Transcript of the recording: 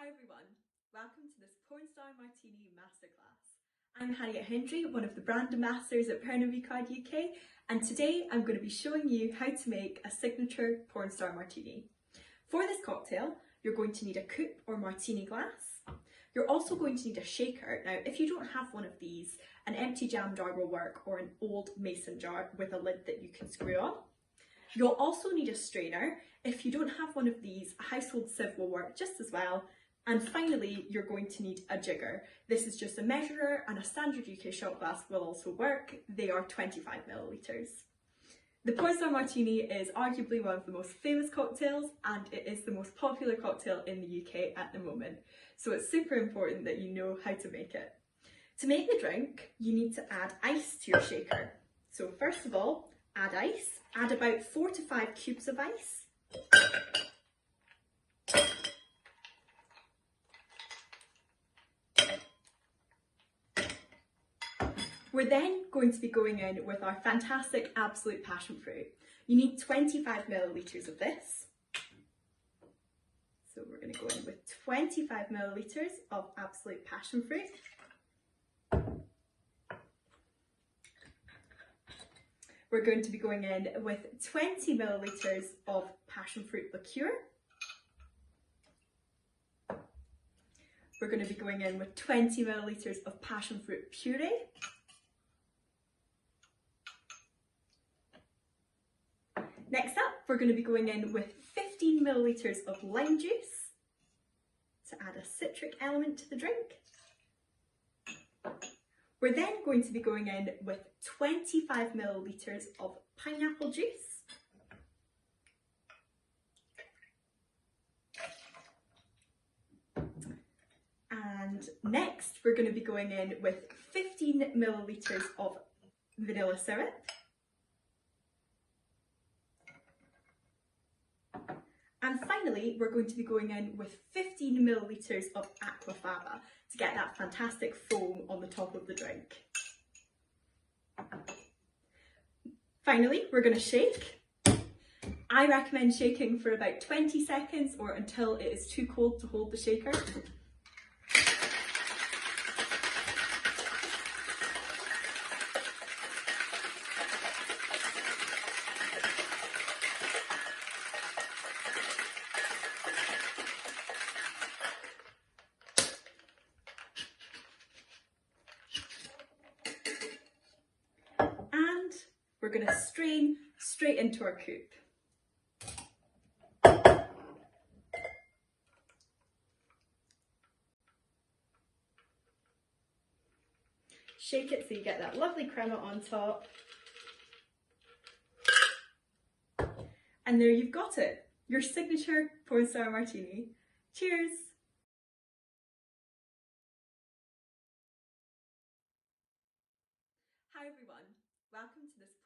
Hi everyone, welcome to this Pornstar Martini Masterclass. I'm Harriet Hendry, one of the brand ambassadors at Purée UK, and today I'm going to be showing you how to make a signature Pornstar Martini. For this cocktail, you're going to need a coupe or martini glass. You're also going to need a shaker. Now, if you don't have one of these, an empty jam jar will work, or an old mason jar with a lid that you can screw on. You'll also need a strainer. If you don't have one of these, a household sieve will work just as well. And finally, you're going to need a jigger. This is just a measurer, and a standard UK shot glass will also work. They are 25 millilitres. The Pornstar Martini is arguably one of the most famous cocktails, and it is the most popular cocktail in the UK at the moment. So it's super important that you know how to make it. To make the drink, you need to add ice to your shaker. So first of all, add ice. Add about 4 to 5 cubes of ice. We're then going to be going in with our fantastic Absolut Passionfruit. You need 25 millilitres of this. So we're going to go in with 25 millilitres of Absolut Passionfruit. We're going to be going in with 20 millilitres of Passionfruit Liqueur. We're going to be going in with 20 millilitres of Passionfruit Purée. Next up, we're going to be going in with 15 millilitres of lime juice to add a citric element to the drink. We're then going to be going in with 25 millilitres of pineapple juice. And next, we're going to be going in with 15 millilitres of vanilla syrup. And finally, we're going to be going in with 15 millilitres of Aquafaba to get that fantastic foam on the top of the drink. Finally, we're going to shake. I recommend shaking for about 20 seconds or until it is too cold to hold the shaker. We're going to strain straight into our coupe. Shake it so you get that lovely crema on top. And there you've got it, your signature Pornstar Martini. Cheers! Hi everyone, welcome to this